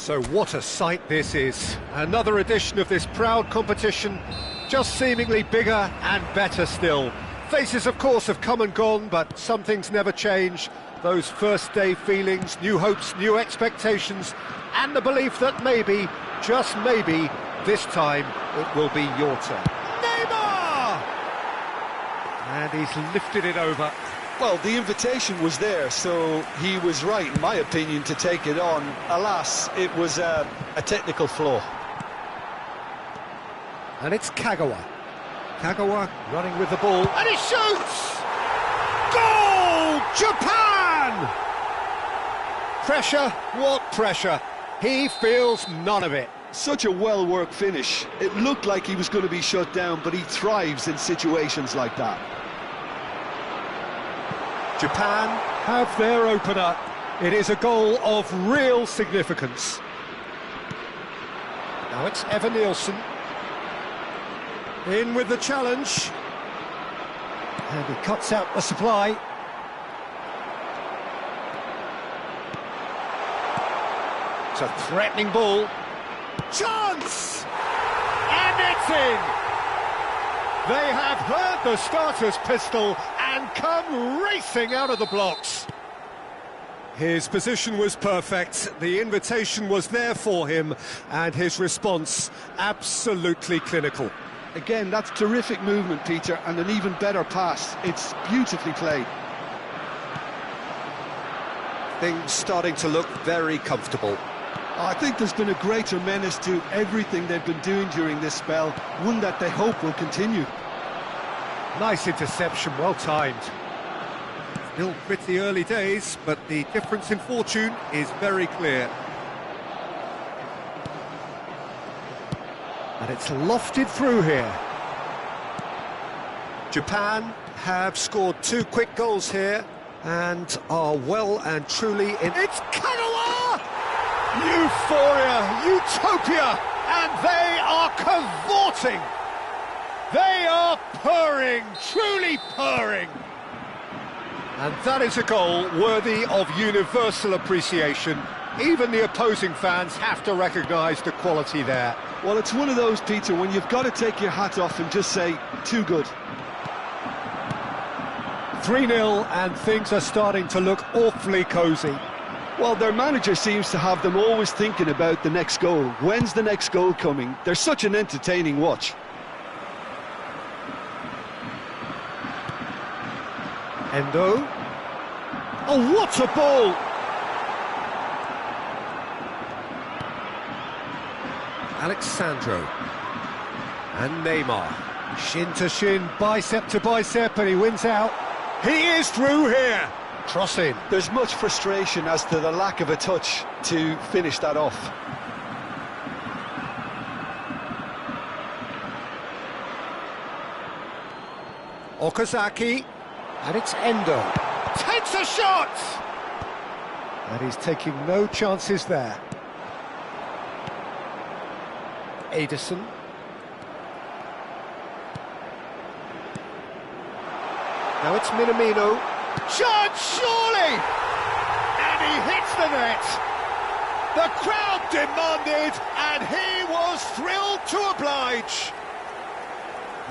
So what a sight this is. Another edition of this proud competition, just seemingly bigger and better still. Faces, of course, have come and gone, but some things never change. Those first day feelings, new hopes, new expectations, and the belief that maybe, just maybe, this time it will be your turn. Neymar! And he's lifted it over. Well, the invitation was there, so he was right, in my opinion, to take it on. Alas, it was a technical flaw. And it's Kagawa. Kagawa running with the ball, and he shoots! Goal! Japan! Pressure? What pressure? He feels none of it. Such a well-worked finish. It looked like he was going to be shut down, but he thrives in situations like that. Japan have their opener. It is a goal of real significance. Now it's Evan Nielsen. In with the challenge. And he cuts out the supply. It's a threatening ball. Chance! And it's in! They have heard the starter's pistol and come racing out of the blocks. His position was perfect, the invitation was there for him, and his response absolutely clinical. Again, that's terrific movement, Peter, and an even better pass. It's beautifully played. Things starting to look very comfortable. I think there's been a greater menace to everything they've been doing during this spell, one that they hope will continue. Nice interception, well timed. Still pretty early days, but the difference in fortune is very clear. And it's lofted through here. Japan have scored 2 quick goals here and are well and truly in... It's Kagawa! Euphoria, utopia, and they are cavorting. They are purring, truly purring. And that is a goal worthy of universal appreciation. Even the opposing fans have to recognise the quality there. Well, it's one of those, Peter, when you've got to take your hat off and just say, too good. 3-0, and things are starting to look awfully cosy. Well, their manager seems to have them always thinking about the next goal. When's the next goal coming? They're such an entertaining watch. Endo. Oh, what a ball! Alexandro. And Neymar. Shin to shin, bicep to bicep, and he wins out. He is through here. Cross in. There's much frustration as to the lack of a touch to finish that off. Okazaki. And it's Endo. Takes a shot! And he's taking no chances there. Ederson. Now it's Minamino. Chance, surely! And he hits the net. The crowd demanded, and he was thrilled to oblige.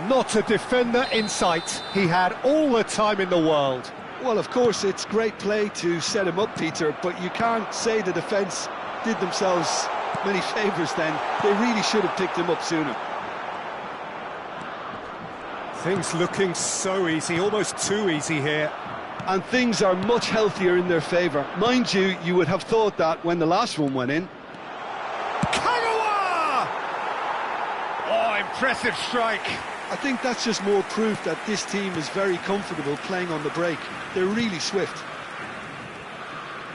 Not a defender in sight. He had all the time in the world. Well, of course, it's great play to set him up, Peter, but you can't say the defence did themselves many favours then. They really should have picked him up sooner. Things looking so easy, almost too easy here. And things are much healthier in their favour. Mind you, you would have thought that when the last one went in. Kagawa! Oh, impressive strike. I think that's just more proof that this team is very comfortable playing on the break. They're really swift.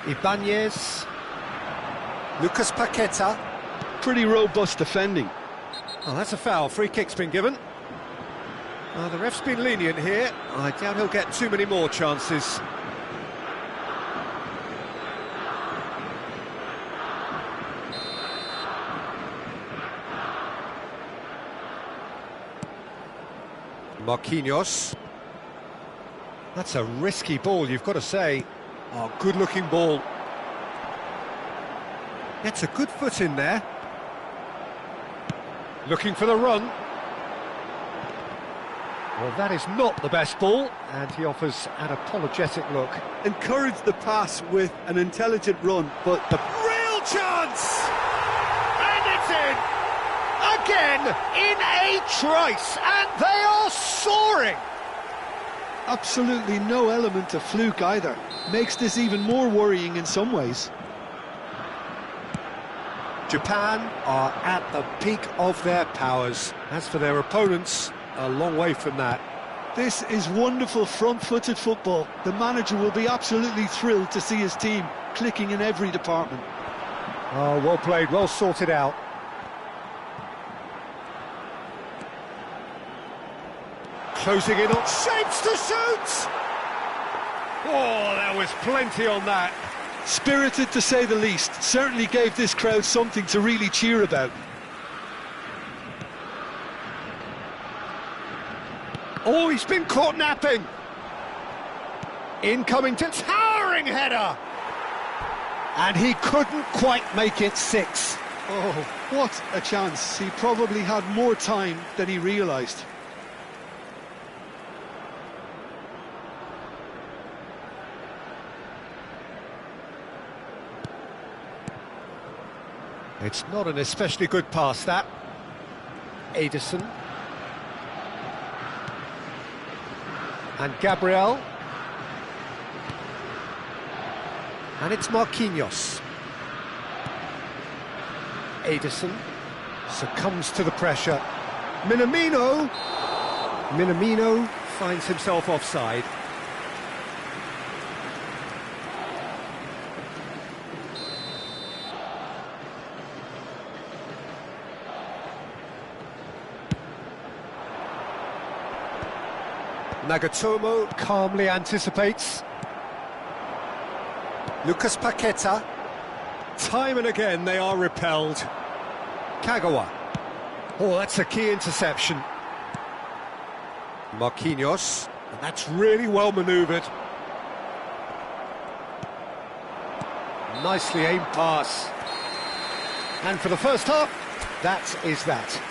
Ibanez. Lucas Paqueta. Pretty robust defending. Oh, that's a foul. Free kick's been given. The ref's been lenient here. I doubt he'll get too many more chances. Marquinhos. That's a risky ball, you've got to say. Oh, good-looking ball. Gets a good foot in there. Looking for the run. Well, that is not the best ball, and he offers an apologetic look. Encourage the pass with an intelligent run, but the Real chance! And it's in! Again, in a trice, and they are soaring! absolutely no element of fluke either. Makes this even more worrying in some ways. Japan are at the peak of their powers. As for their opponents, a long way from that. This is wonderful front-footed football. The manager will be absolutely thrilled to see his team clicking in every department. Oh, well played, well sorted out. Closing in on shapes to shoot! Oh, there was plenty on that. Spirited to say the least. Certainly gave this crowd something to really cheer about. Oh, he's been caught napping. Incoming to towering header. And he couldn't quite make it 6. Oh, what a chance. He probably had more time than he realised. It's not an especially good pass, that. Ederson. And Gabriel. And it's Marquinhos. Ederson succumbs to the pressure. Minamino finds himself offside. Nagatomo calmly anticipates. Lucas Paqueta. Time and again they are repelled. Kagawa. Oh, that's a key interception. Marquinhos. And that's really well manoeuvred. Nicely aimed pass. And for the first half, that is that.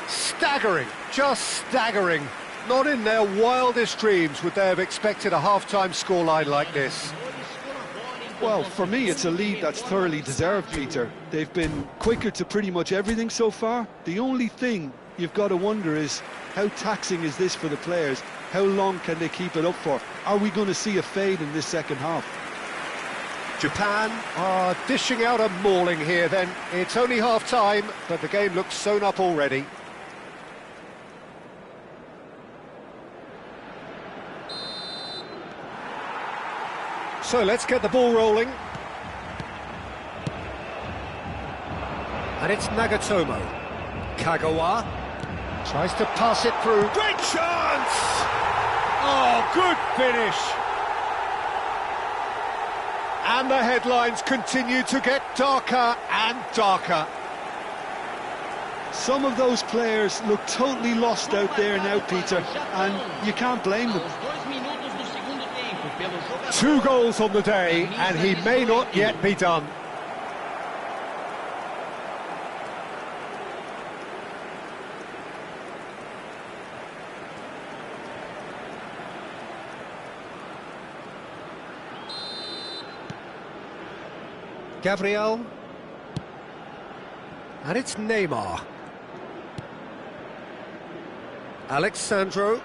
Staggering, just staggering. Not in their wildest dreams would they have expected a half-time scoreline like this. Well, for me, it's a lead that's thoroughly deserved, Peter. They've been quicker to pretty much everything so far. The only thing you've got to wonder is, how taxing is this for the players? How long can they keep it up for? Are we going to see a fade in this second half? Japan are dishing out a mauling here then. It's only half-time, but the game looks sewn up already. So let's get the ball rolling. And it's Nagatomo. Kagawa tries to pass it through. Great chance! Oh, good finish. And the headlines continue to get darker and darker. Some of those players look totally lost out there now, Peter, and you can't blame them. 2 goals on the day, and he may not yet be done. Gabriel. And it's Neymar. Alexandro.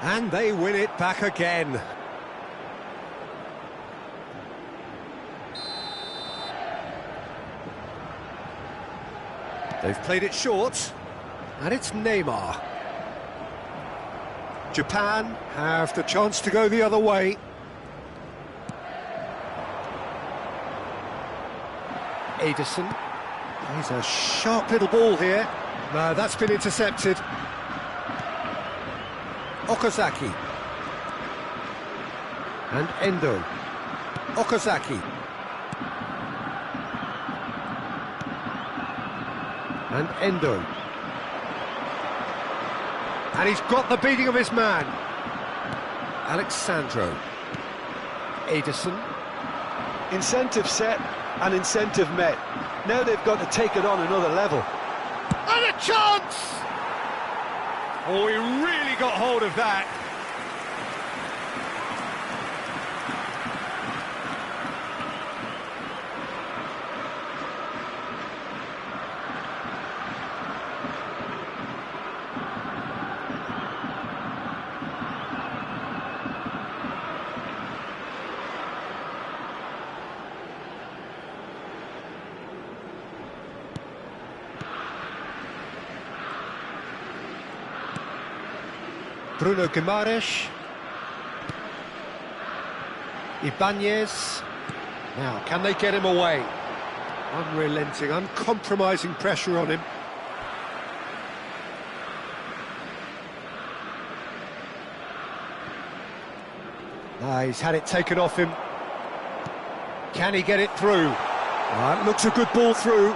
And they win it back again. They've played it short, and it's Neymar. Japan have the chance to go the other way. Ederson. He's a sharp little ball here. No, that's been intercepted. Okazaki. And Endo. Okazaki. And Endo. And he's got the beating of his man. Alexandro. Ederson. Incentive set and incentive met. Now they've got to take it on another level. And a chance! Oh, he really got hold of that. Bruno Guimaraes. Ibanez. Now, can they get him away? Unrelenting, uncompromising pressure on him. He's had it taken off him. Can he get it through? Looks a good ball through.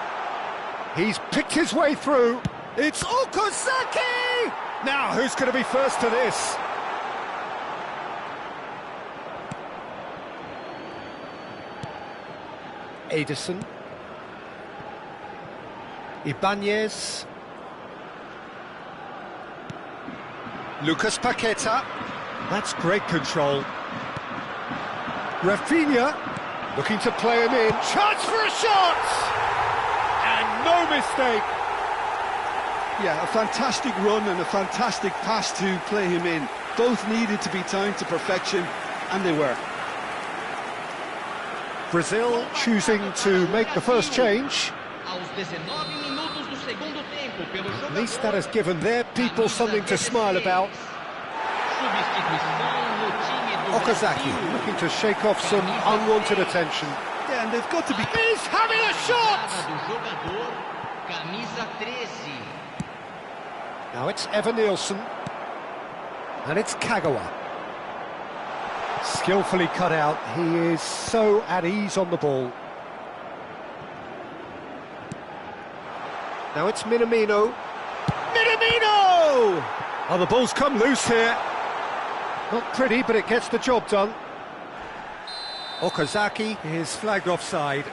He's picked his way through. It's Okazaki! Now, who's going to be first to this? Ederson. Ibanez. Lucas Paqueta. That's great control. Rafinha looking to play him in. Chance for a shot! And no mistake. Yeah, a fantastic run and a fantastic pass to play him in. Both needed to be timed to perfection, and they were. Brazil choosing to make the first change. At least that has given their people something to smile about. Okazaki looking to shake off some unwanted attention. Yeah, and they've got to be... He's having a shot! Now it's Evan Nielsen. And it's Kagawa. Skillfully cut out. He is so at ease on the ball. Now it's Minamino. Minamino! Oh, the ball's come loose here. Not pretty, but it gets the job done. Okazaki is flagged offside.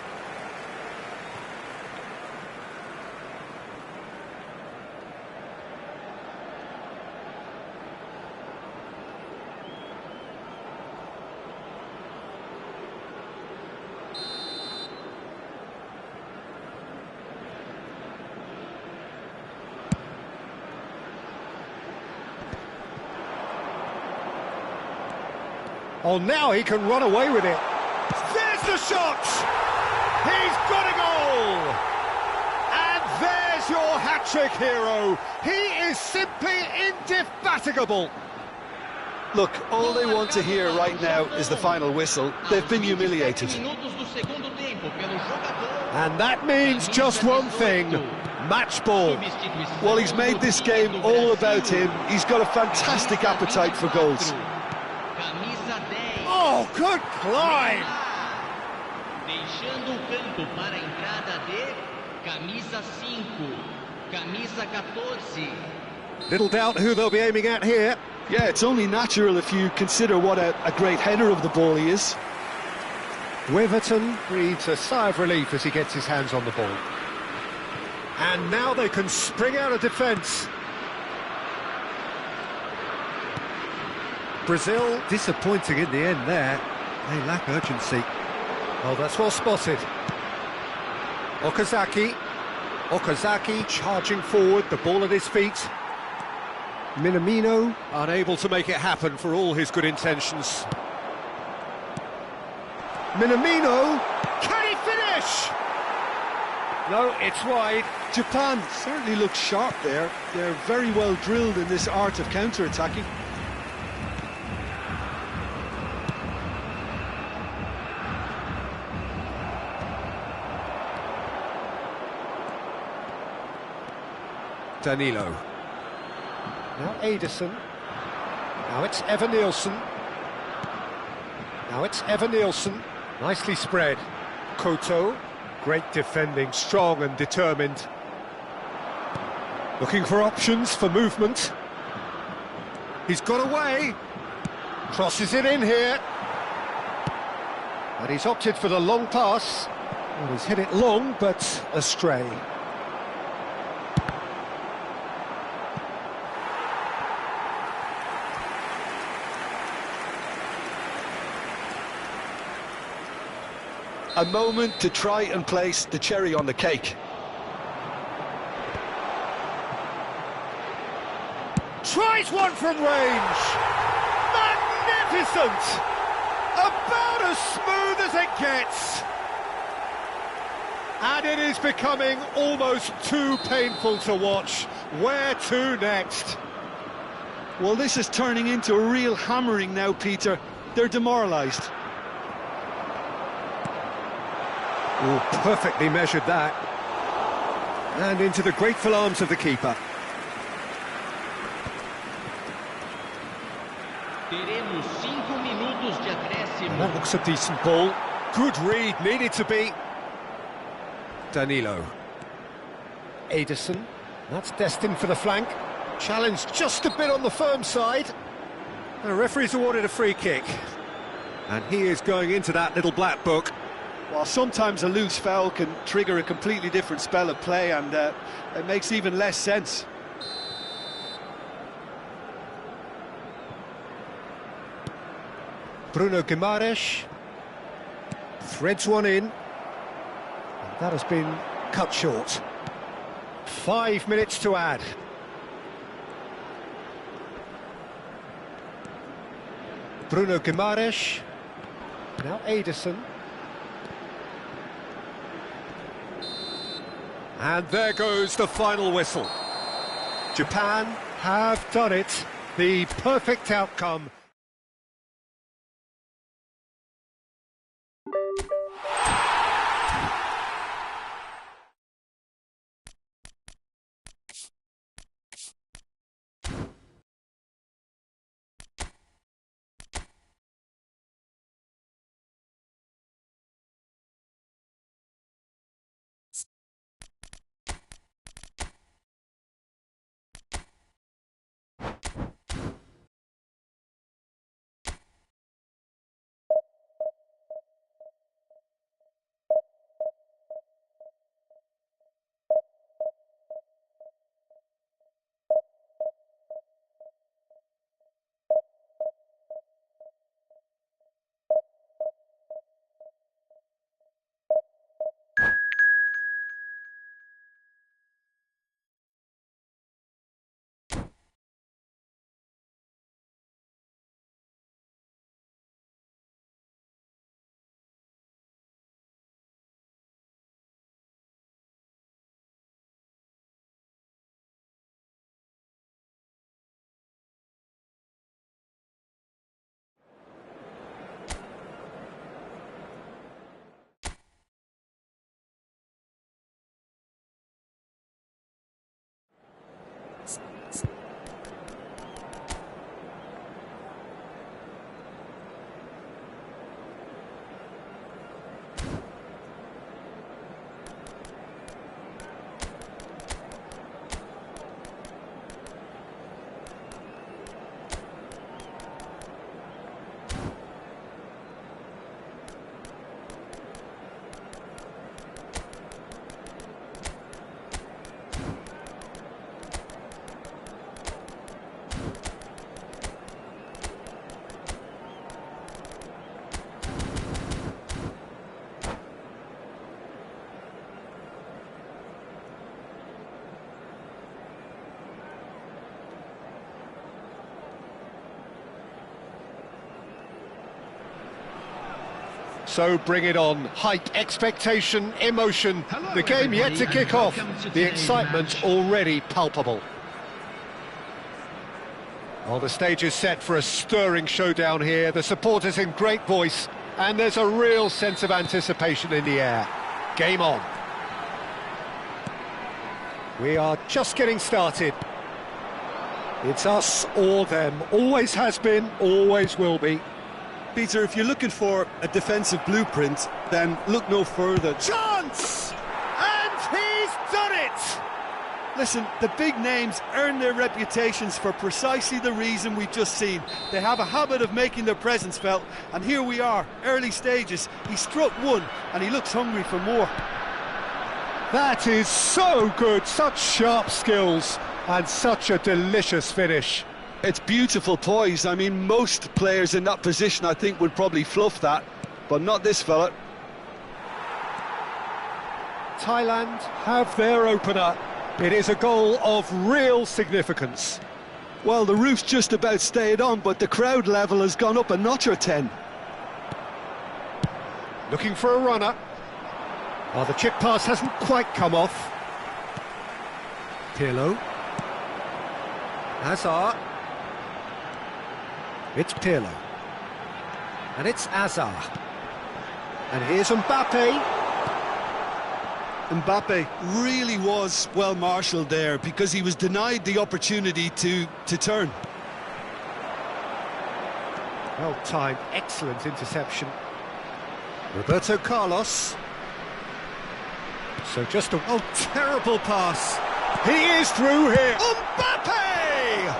Oh, now he can run away with it. There's the shot! He's got a goal! And there's your hat-trick hero. He is simply indefatigable. Look, all they want to hear right now is the final whistle. They've been humiliated. And that means just one thing. Match ball. Well, he's made this game all about him. He's got a fantastic appetite for goals. Oh, good climb! Deixando o campo para a entrada de camisa 5, camisa 14. Little doubt who they'll be aiming at here. Yeah, it's only natural if you consider what a great header of the ball he is. Wiverton breathes a sigh of relief as he gets his hands on the ball. And now they can spring out of defence. Brazil disappointing in the end there. They lack urgency. Oh, that's well spotted. Okazaki. Okazaki charging forward, the ball at his feet. Minamino unable to make it happen for all his good intentions. Minamino, can he finish? No, it's wide. Japan certainly looks sharp there. They're very well drilled in this art of counter-attacking. Danilo. Now Ederson. Now it's Evan Nielsen. Now it's Evan Nielsen. Nicely spread. Koto. Great defending, strong and determined. Looking for options for movement. He's got away. Crosses it in here. And he's opted for the long pass. Well, he's hit it long, but astray. A moment to try and place the cherry on the cake. Tries one from range. Magnificent! About as smooth as it gets. And it is becoming almost too painful to watch. Where to next? Well, this is turning into a real hammering now, Peter. They're demoralised. Oh, perfectly measured that. And into the grateful arms of the keeper. Teremos 5 minutos de acréscimo. That looks a decent ball. Good read, needed to be. Danilo. Ederson. That's destined for the flank. Challenged just a bit on the firm side. The referee's awarded a free kick. And he is going into that little black book. While sometimes a loose foul can trigger a completely different spell of play, and it makes even less sense. Bruno Guimaraes threads one in. And that has been cut short. 5 minutes to add. Bruno Guimaraes. Now Ederson. And there goes the final whistle. Japan have done it. The perfect outcome. So bring it on. Hype, expectation, emotion. The game yet to kick off. The excitement already palpable. Well, the stage is set for a stirring showdown here. The supporters in great voice, and there's a real sense of anticipation in the air. Game on. We are just getting started. It's us or them. Always has been, always will be. Peter, if you're looking for a defensive blueprint, then look no further. Chance! And he's done it! Listen, the big names earn their reputations for precisely the reason we've just seen. They have a habit of making their presence felt, and here we are, early stages. He struck one, and he looks hungry for more. That is so good, such sharp skills, and such a delicious finish. It's beautiful poise. I mean, most players in that position, I think, would probably fluff that, but not this fella. Thailand have their opener. It is a goal of real significance. Well, the roof's just about stayed on, but the crowd level has gone up a notch or 10. Looking for a runner. Oh, the chip pass hasn't quite come off. Pirlo. Hazard. It's Pirlo. And it's Hazard. And here's Mbappe. Mbappe really was well marshalled there because he was denied the opportunity to turn. Well timed, excellent interception. Roberto Carlos. So just a terrible pass. He is through here. Mbappe!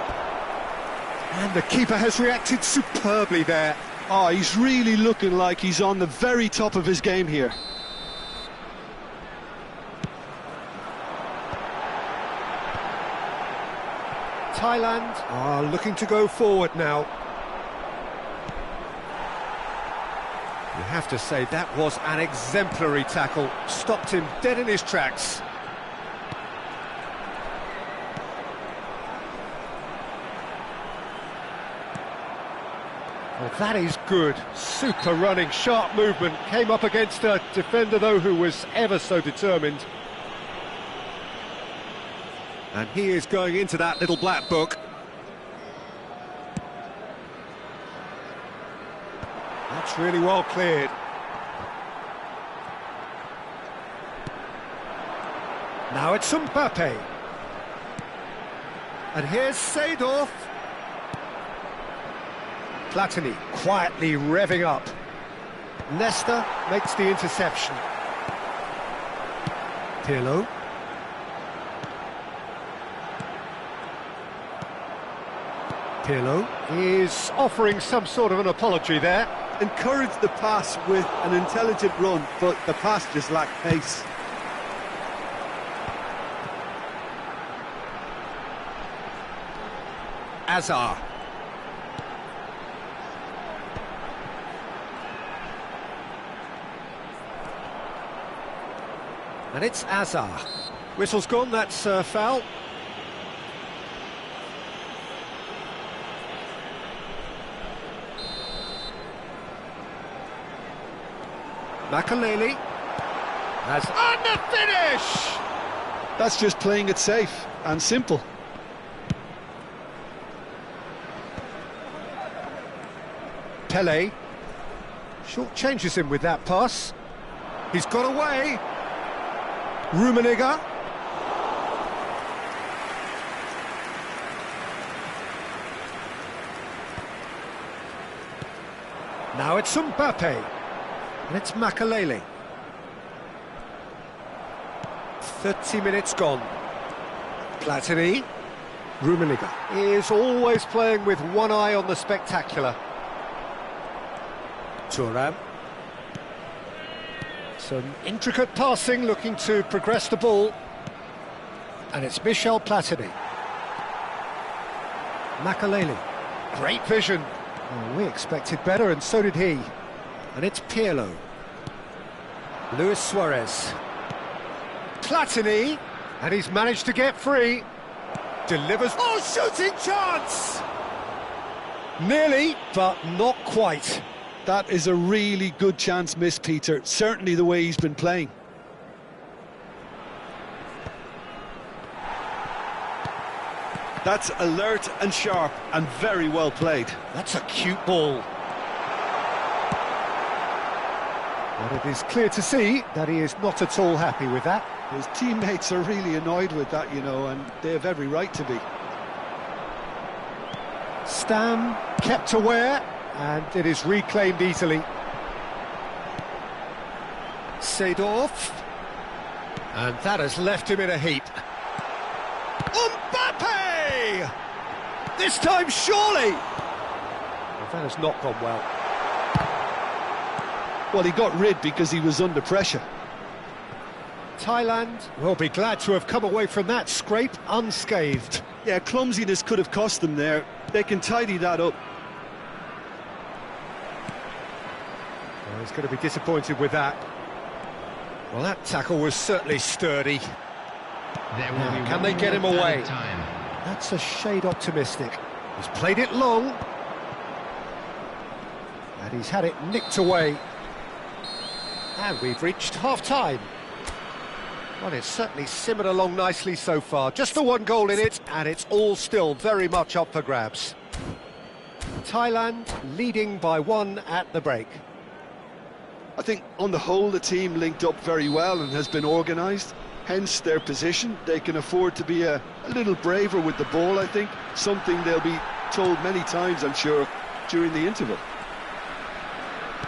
And the keeper has reacted superbly there. Oh, he's really looking like he's on the very top of his game here. Thailand are looking to go forward now. You have to say that was an exemplary tackle. Stopped him dead in his tracks. Well, that is good. Super running, sharp movement. Came up against a defender, though, who was ever so determined. And he is going into that little black book. That's really well cleared. Now it's Mbappe. And here's Seedorf. Platini quietly revving up. Nesta makes the interception. Pirlo. Pirlo is offering some sort of an apology there. Encouraged the pass with an intelligent run, but the pass just lacked pace. Hazard. And it's Hazard. Whistle's gone, that's foul. Makaleli has on the finish! That's just playing it safe and simple. Pele short changes him with that pass. He's got away. Rummenigge. Now it's Mbappe. And it's Makaleli. 30 minutes gone. Platini. Rummenigge is always playing with one eye on the spectacular. Thuram. Some intricate passing, looking to progress the ball. And it's Michel Platini. Makaleli. Great vision. Oh, we expected better, and so did he. And it's Pirlo. Luis Suarez. Platini. And he's managed to get free. Delivers. Oh, shooting chance! Nearly, but not quite. That is a really good chance missed, Peter. Certainly the way he's been playing. That's alert and sharp and very well played. That's a cute ball. But it is clear to see that he is not at all happy with that. His teammates are really annoyed with that, you know, and they have every right to be. Stam kept aware, and it is reclaimed easily. Seedorf. And that has left him in a heap. Mbappe! This time, surely! Well, that has not gone well. Well, he got rid because he was under pressure. Thailand will be glad to have come away from that scrape unscathed. Yeah, clumsiness could have cost them there. They can tidy that up. Well, he's going to be disappointed with that. Well, that tackle was certainly sturdy. Can they get him away? That's a shade optimistic. He's played it long. And he's had it nicked away. And we've reached half-time. Well, it's certainly simmered along nicely so far. Just the one goal in it, and it's all still very much up for grabs. Thailand leading by 1 at the break. I think, on the whole, the team linked up very well and has been organised. Hence their position. They can afford to be a little braver with the ball, I think. Something they'll be told many times, I'm sure, during the interval.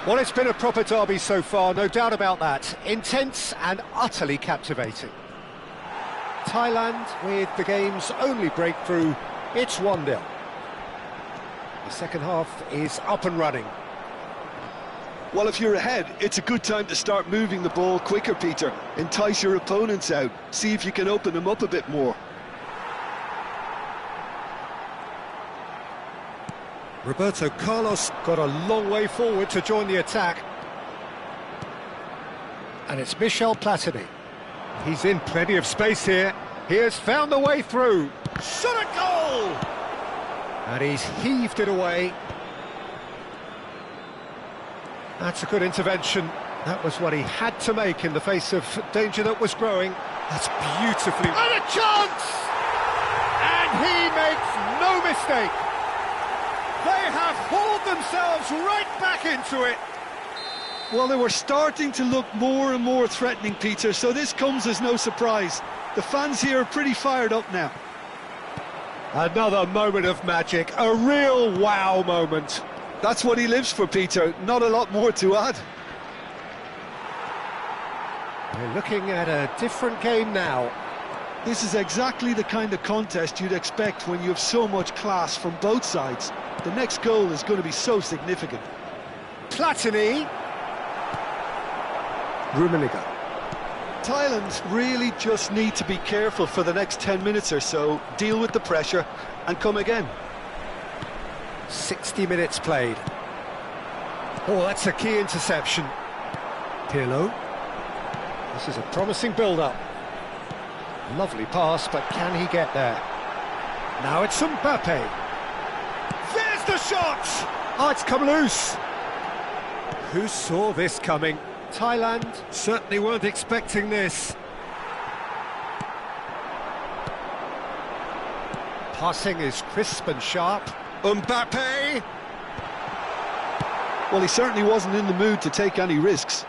Well, it's been a proper derby so far, no doubt about that. Intense and utterly captivating. Thailand with the game's only breakthrough. It's 1-0. The second half is up and running. Well, if you're ahead, it's a good time to start moving the ball quicker, Peter. Entice your opponents out. See if you can open them up a bit more. Roberto Carlos got a long way forward to join the attack. And it's Michel Platini. He's in plenty of space here. He has found the way through. Shot a goal! And he's heaved it away. That's a good intervention. That was what he had to make in the face of danger that was growing. That's beautifully... And a chance! And he makes no mistake. They have hauled themselves right back into it. Well, they were starting to look more and more threatening, Peter, so this comes as no surprise. The fans here are pretty fired up now. Another moment of magic, a real wow moment. That's what he lives for, Peter. Not a lot more to add. We're looking at a different game now. This is exactly the kind of contest you'd expect when you have so much class from both sides. The next goal is going to be so significant. Platini. Rummenigge. Thailand really just need to be careful for the next 10 minutes or so, deal with the pressure and come again. 60 minutes played. Oh, that's a key interception. Pirlo. This is a promising build-up. Lovely pass, but can he get there? Now it's Mbappe. There's the shot! Oh, it's come loose. Who saw this coming? Thailand certainly weren't expecting this. Passing is crisp and sharp. Mbappe! Well, he certainly wasn't in the mood to take any risks.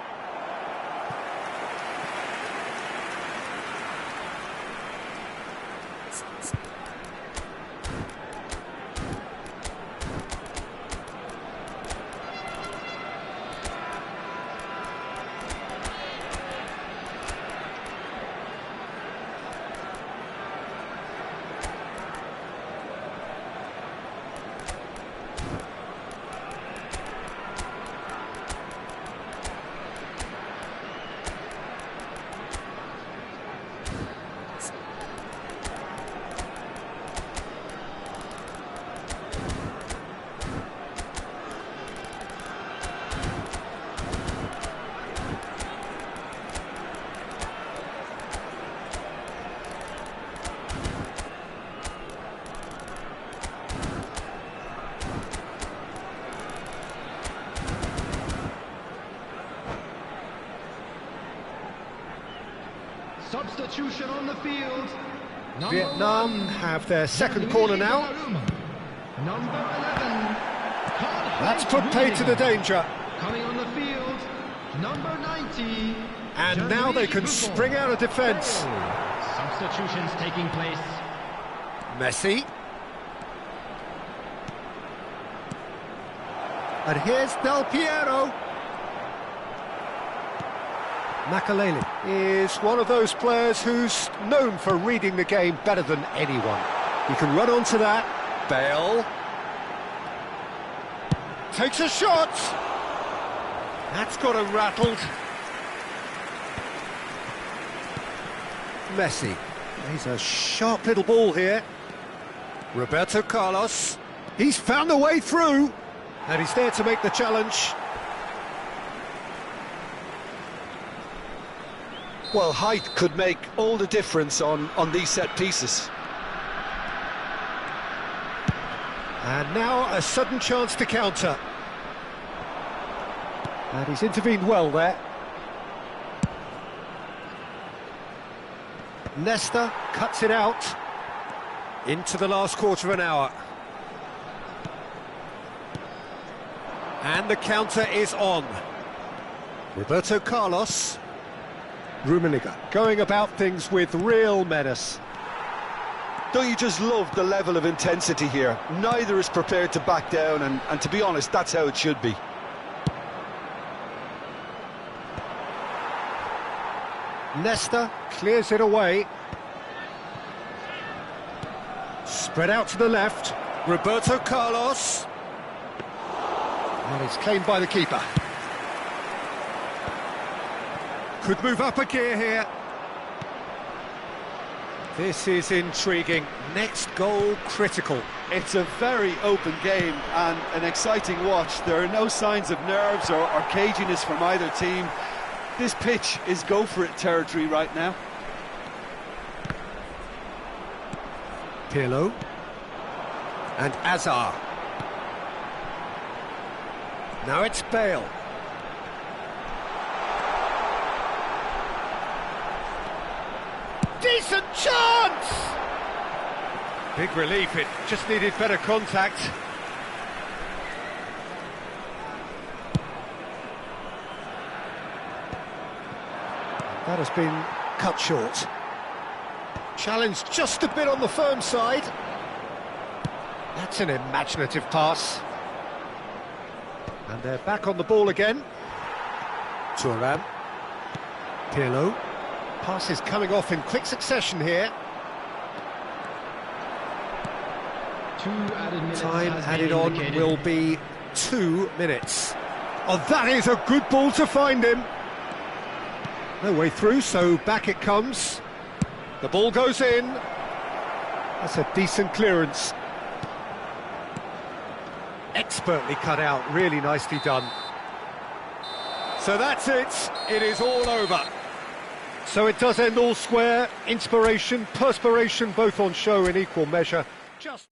Substitution on the field. Vietnam have their second corner now. Number 11. That's put pay to the danger. Coming on the field. Number 90. And now they can spring out of defence. Substitutions taking place. Messi. And here's Del Piero. Makaleli is one of those players who's known for reading the game better than anyone. He can run onto that. Bale takes a shot. That's got him rattled. Messi. He's a sharp little ball here. Roberto Carlos. He's found a way through. And he's there to make the challenge. Well, height could make all the difference on these set pieces. And now a sudden chance to counter. And he's intervened well there. Nesta cuts it out. Into the last quarter of an hour. And the counter is on. Roberto Carlos. Rummenigge going about things with real menace. Don't you just love the level of intensity here? Neither is prepared to back down, and to be honest, that's how it should be. Nesta clears it away. Spread out to the left. Roberto Carlos. And it's claimed by the keeper. Could move up a gear here. This is intriguing. Next goal critical. It's a very open game and an exciting watch. There are no signs of nerves or caginess from either team. This pitch is go-for-it territory right now. Pirlo. And Azar. Now it's Bale. Decent chance! Big relief, it just needed better contact. That has been cut short. Challenge just a bit on the firm side. That's an imaginative pass. And they're back on the ball again. Thuram. Pirlo. Passes coming off in quick succession here. Time added on will be 2 minutes. Oh, that is a good ball to find him. No way through, so back it comes. The ball goes in. That's a decent clearance. Expertly cut out, really nicely done. So that's it, it is all over. So it does end all square, inspiration, perspiration, both on show in equal measure. Just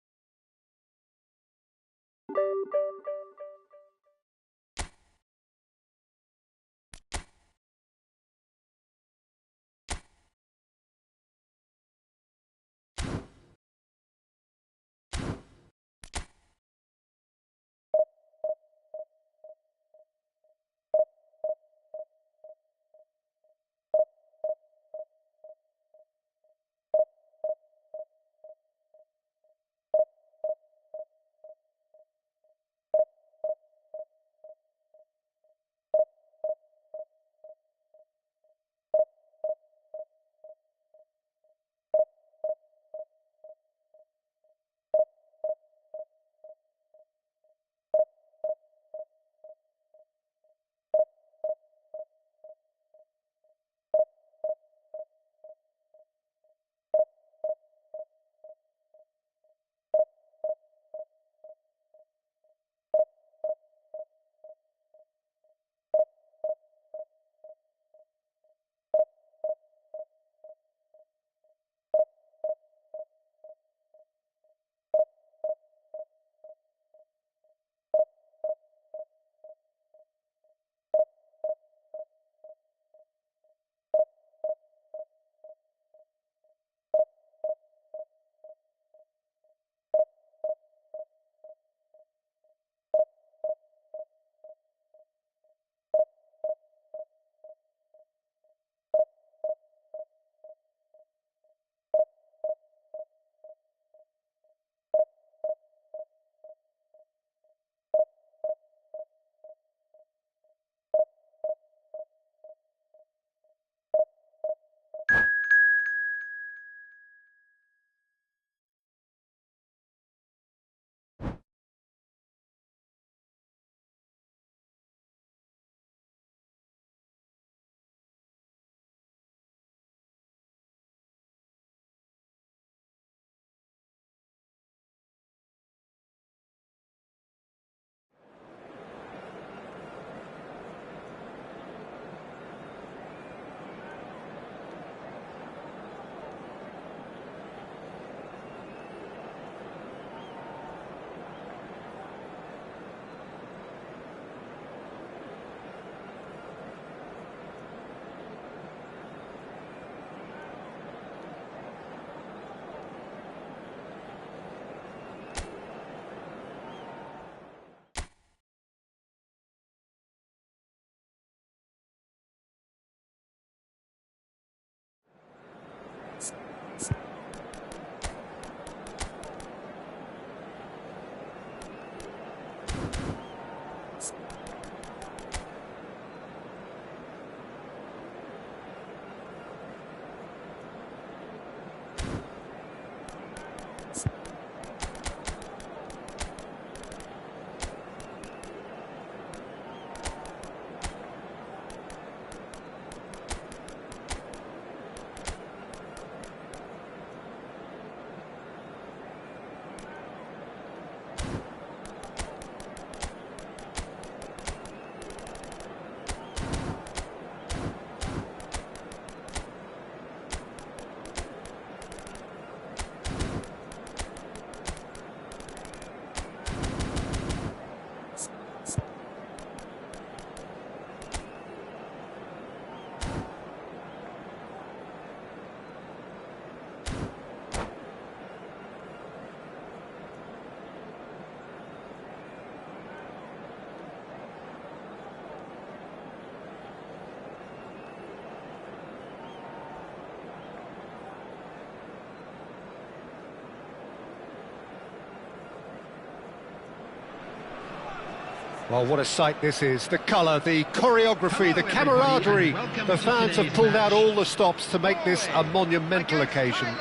Well, what a sight this is. The colour, the choreography, the camaraderie. The fans have pulled out all the stops to make this a monumental occasion.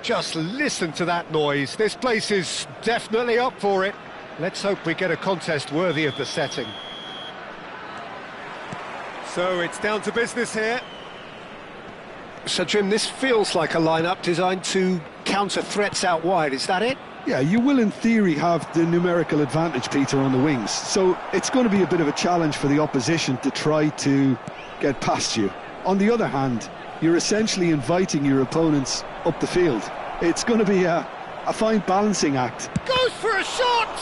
Just listen to that noise. This place is definitely up for it. Let's hope we get a contest worthy of the setting. So it's down to business here. So, Jim, this feels like a lineup designed to counter threats out wide. Is that it? Yeah, you will in theory have the numerical advantage, Peter, on the wings. So it's going to be a bit of a challenge for the opposition to try to get past you. On the other hand, you're essentially inviting your opponents up the field. It's going to be a fine balancing act. Goes for a shot!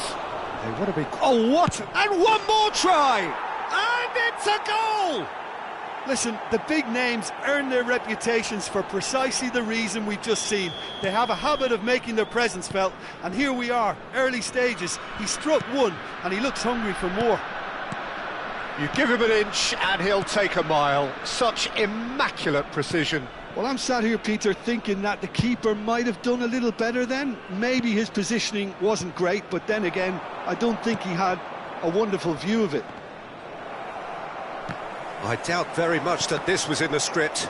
Hey, what a big... Oh, what? And one more try! And it's a goal! Listen, the big names earn their reputations for precisely the reason we've just seen. They have a habit of making their presence felt, and here we are, early stages. He struck one, and he looks hungry for more. You give him an inch, and he'll take a mile. Such immaculate precision. Well, I'm sat here, Peter, thinking that the keeper might have done a little better then. Maybe his positioning wasn't great, but then again, I don't think he had a wonderful view of it. I doubt very much that this was in the script.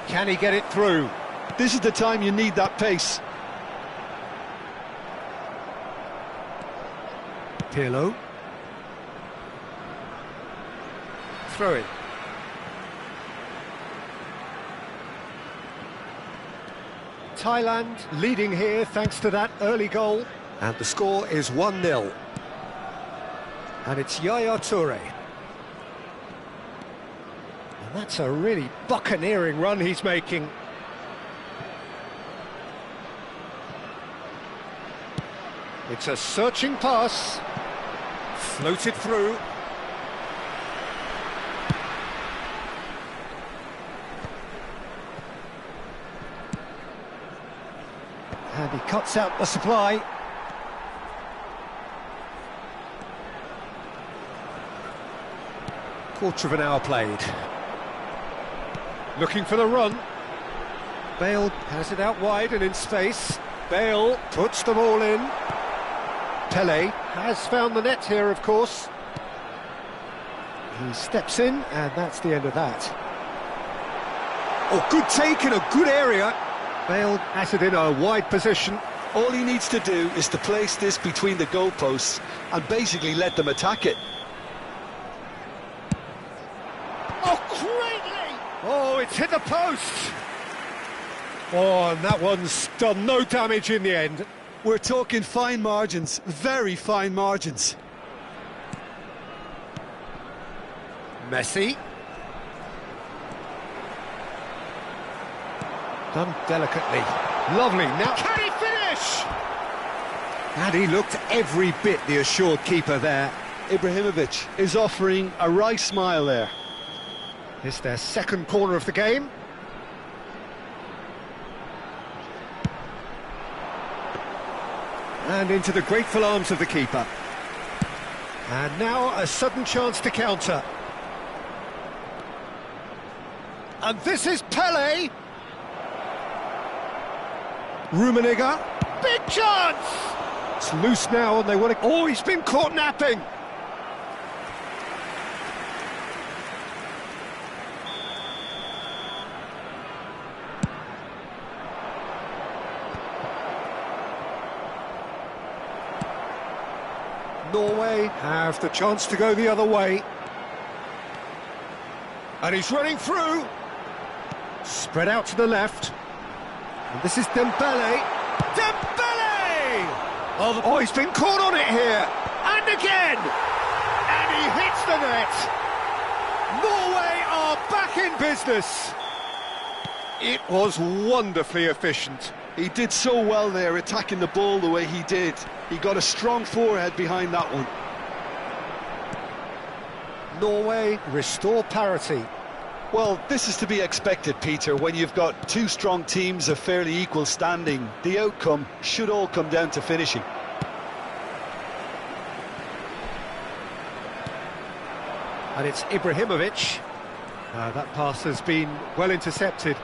Can he get it through? This is the time you need that pace. Pirlo. Throw it. Thailand leading here thanks to that early goal. And the score is 1-0. And it's Yaya Toure. And that's a really buccaneering run he's making. It's a searching pass. Floated through. And he cuts out the supply. Quarter of an hour played. Looking for the run. Bale has it out wide and in space. Bale puts the ball in. Pele has found the net here, of course. He steps in, and that's the end of that. Oh, good take in a good area. Bale has it in a wide position. All he needs to do is to place this between the goalposts and basically let them attack it. Oh, greatly! Oh, it's hit the post! Oh, and that one's done no damage in the end. We're talking fine margins, very fine margins. Messi. Done delicately. Lovely. Now, can he finish? And he looked every bit the assured keeper there. Ibrahimovic is offering a wry smile there. It's their second corner of the game. And into the grateful arms of the keeper. And now a sudden chance to counter. And this is Pele. Rummenigge. Big chance! It's loose now and they want to... Oh, he's been caught napping! Norway have the chance to go the other way. And he's running through. Spread out to the left. And this is Dembele. Dembele! Oh, he's been caught on it here. And again! And he hits the net. Norway are back in business. It was wonderfully efficient. He did so well there, attacking the ball the way he did. He got a strong forehead behind that one. Norway restore parity. Well, this is to be expected, Peter, when you've got two strong teams of fairly equal standing. The outcome should all come down to finishing. And it's Ibrahimovic. That pass has been well intercepted.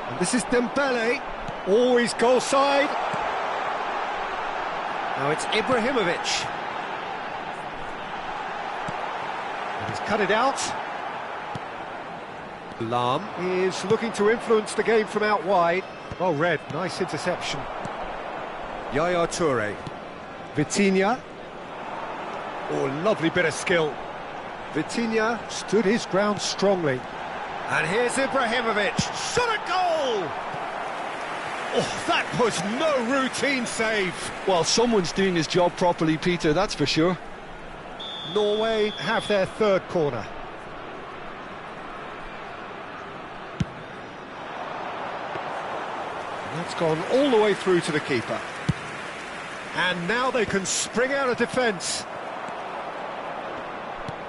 And this is Dembele. Always goal side. Now it's Ibrahimovic. And he's cut it out. Lam is looking to influence the game from out wide. Well read, nice interception. Yaya Toure. Vitinha. Oh, lovely bit of skill. Vitinha stood his ground strongly. And here's Ibrahimovic. Shot a goal! Oh, that was no routine save. Well, someone's doing his job properly, Peter, that's for sure. Norway have their third corner. That's gone all the way through to the keeper. And now they can spring out of defence.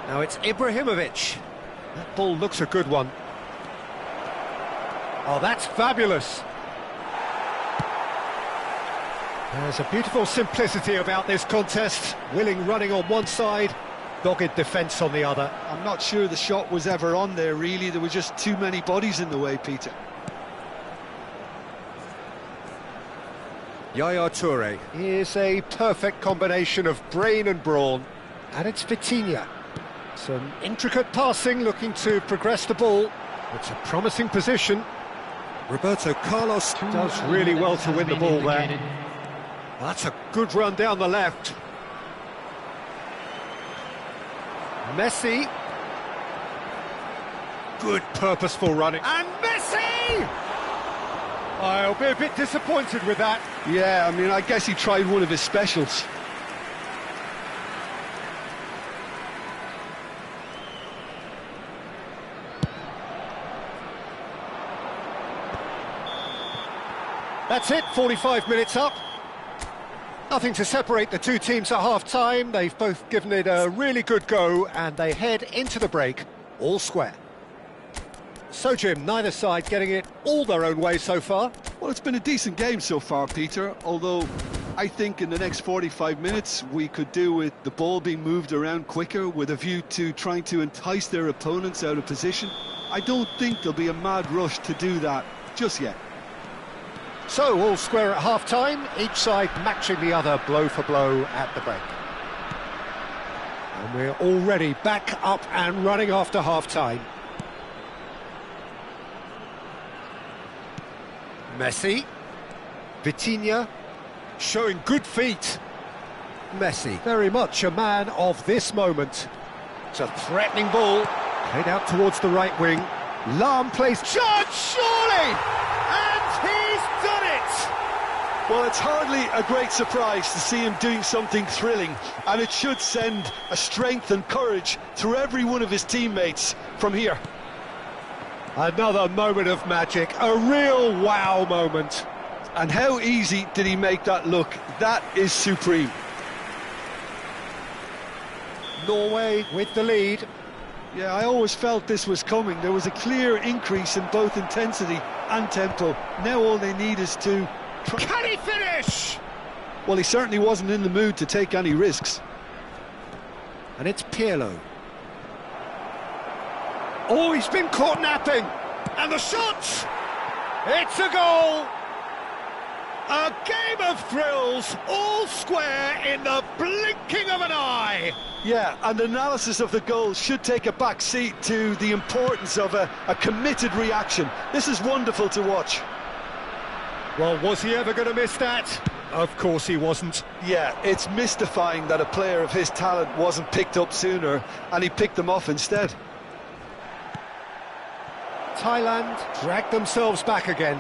Now it's Ibrahimovic. That ball looks a good one. Oh, that's fabulous. There's a beautiful simplicity about this contest. Willing running on one side, dogged defence on the other. I'm not sure the shot was ever on there, really. There were just too many bodies in the way, Peter. Yaya Toure is a perfect combination of brain and brawn. And it's Vitinha. Some intricate passing, looking to progress the ball. It's a promising position. Roberto Carlos does really well to win the ball there. That's a good run down the left. Messi. Good purposeful running. And Messi! I'll be a bit disappointed with that. Yeah, I mean, I guess he tried one of his specials. That's it, 45 minutes up. Nothing to separate the two teams at half-time. They've both given it a really good go, and they head into the break all square. So, Jim, neither side getting it all their own way so far. Well, it's been a decent game so far, Peter, although I think in the next 45 minutes we could do with the ball being moved around quicker with a view to trying to entice their opponents out of position. I don't think there'll be a mad rush to do that just yet. So, all square at half-time, each side matching the other blow for blow at the break. And we're already back up and running after half-time. Messi. Vitinha. Showing good feet. Messi, very much a man of this moment. It's a threatening ball. Played out towards the right wing. Lam plays. Shot, surely! And he's done it! Well, it's hardly a great surprise to see him doing something thrilling, and it should send a strength and courage through every one of his teammates from here. Another moment of magic, a real wow moment. And how easy did he make that look? That is supreme. Norway with the lead. Yeah, I always felt this was coming. There was a clear increase in both intensity and tempo. Now all they need is to... Can he finish? Well, he certainly wasn't in the mood to take any risks. And it's Pirlo. Oh, he's been caught napping. And the shot! It's a goal! A game of thrills, all square in the blinking of an eye. Yeah, and analysis of the goal should take a back seat to the importance of a committed reaction. This is wonderful to watch. Well, was he ever going to miss that? Of course he wasn't. Yeah, it's mystifying that a player of his talent wasn't picked up sooner, and he picked them off instead. Thailand dragged themselves back again.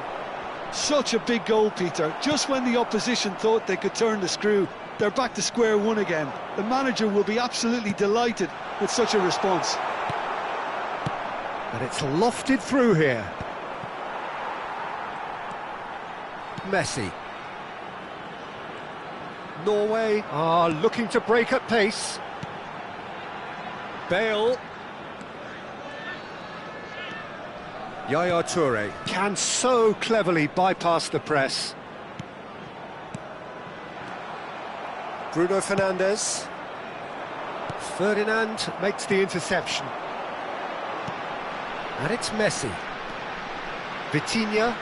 Such a big goal, Peter. Just when the opposition thought they could turn the screw, they're back to square one again. The manager will be absolutely delighted with such a response. And it's lofted through here. Messi. Norway are looking to break at pace. Bale. Yaya Toure can so cleverly bypass the press. Bruno Fernandes. Ferdinand makes the interception. And it's Messi. Vitinha.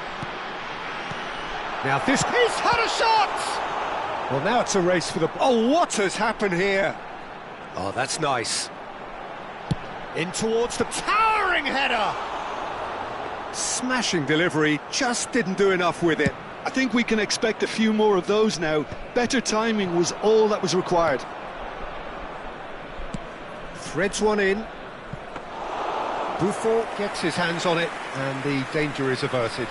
Now this... He's had a shot! Well, now it's a race for the... Oh, what has happened here? Oh, that's nice. In towards the towering header! Smashing delivery, just didn't do enough with it. I think we can expect a few more of those now. Better timing was all that was required. Threads one in. Buffon gets his hands on it, and the danger is averted.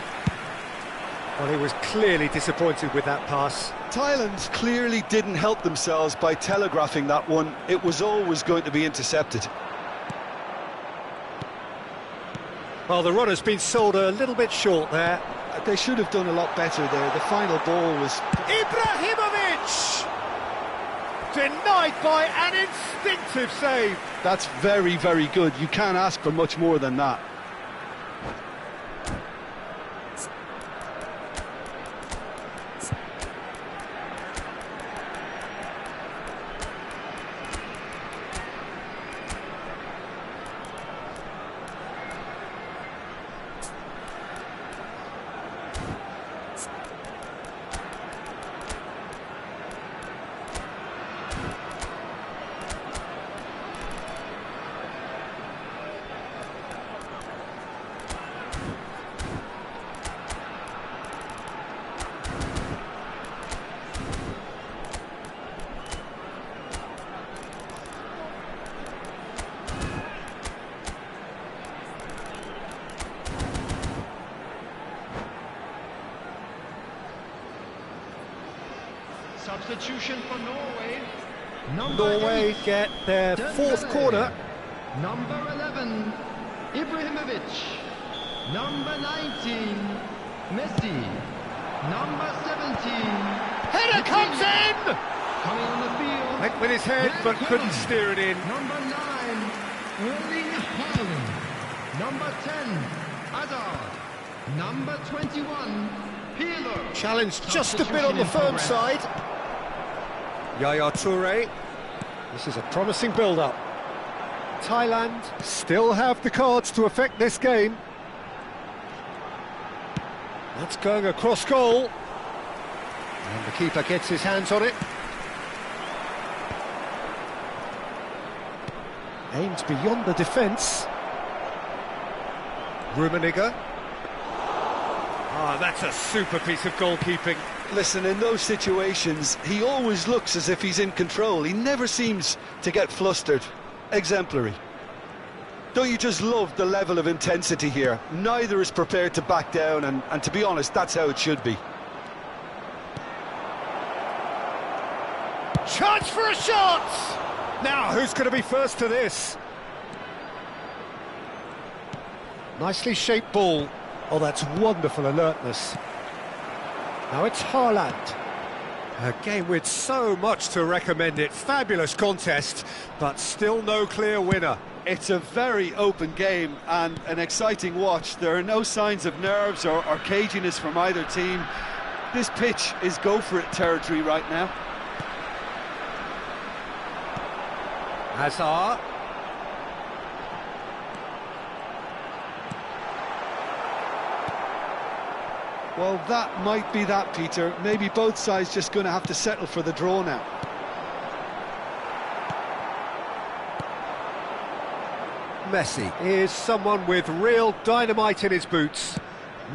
Well, he was clearly disappointed with that pass. Thailand clearly didn't help themselves by telegraphing that one. It was always going to be intercepted. Well, the runner's been sold a little bit short there. They should have done a lot better there. The final ball was... Ibrahimovic! Denied by an instinctive save. That's very, very good. You can't ask for much more than that. Substitution for Norway. Norway get their fourth corner. Number 11, Ibrahimovic. Number 19, Messi. Number 17. Header comes in! Coming on the field. Went with his head, but couldn't steer it in. Number 9, Erling Haaland. Number 10, Hazard. Number 21, Pirlo. Challenged just a bit on the firm side. Yaya Toure. This is a promising build-up. Thailand still have the cards to affect this game. That's going across goal. And the keeper gets his hands on it. Aimed beyond the defence. Rummenigge. Ah, that's a super piece of goalkeeping. Listen, in those situations, he always looks as if he's in control. He never seems to get flustered. Exemplary. Don't you just love the level of intensity here? Neither is prepared to back down, and to be honest, that's how it should be. Chance for a shot! Now, who's going to be first to this? Nicely shaped ball. Oh, that's wonderful alertness. Now it's Haaland. A game with so much to recommend it. Fabulous contest, but still no clear winner. It's a very open game and an exciting watch. There are no signs of nerves or caginess from either team. This pitch is go-for-it territory right now. Hazard. Well, that might be that, Peter. Maybe both sides just going to have to settle for the draw now. Messi is someone with real dynamite in his boots.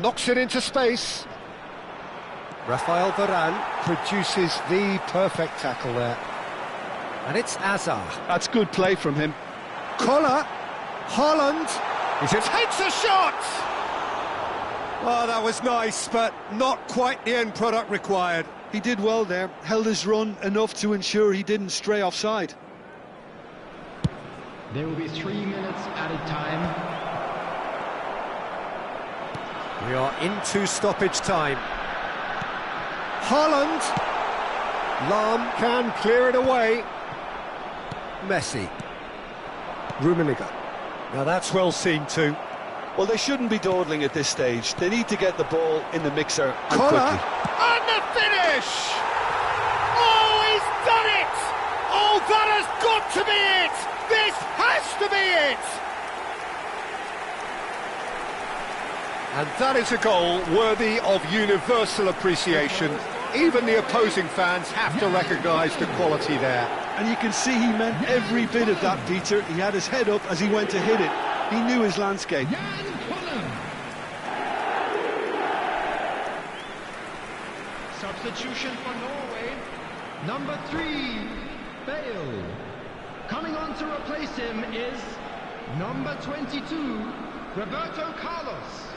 Knocks it into space. Rafael Varane produces the perfect tackle there. And it's Hazard. That's good play from him. Collar. Haaland. He takes a shot! Oh, that was nice, but not quite the end product required. He did well there, held his run enough to ensure he didn't stray offside. There will be 3 minutes added time. We are into stoppage time. Haaland. Lahm can clear it away. Messi. Rummenigge. Now that's well seen too. Well, they shouldn't be dawdling at this stage. They need to get the ball in the mixer and Collar. quickly. And the finish! Oh, he's done it! Oh, that has got to be it! This has to be it! And that is a goal worthy of universal appreciation. Even the opposing fans have to recognise the quality there. And you can see he meant every bit of that, Peter. He had his head up as he went to hit it. He knew his landscape. Substitution for Norway. Number 3, Bale. Coming on to replace him is number 22, Roberto Carlos.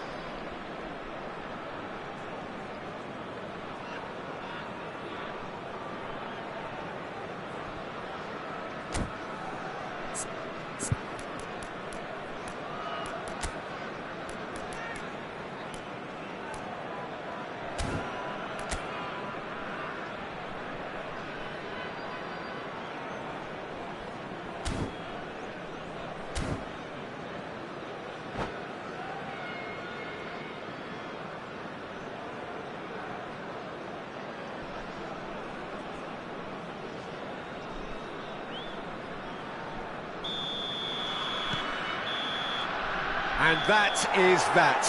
And that is that.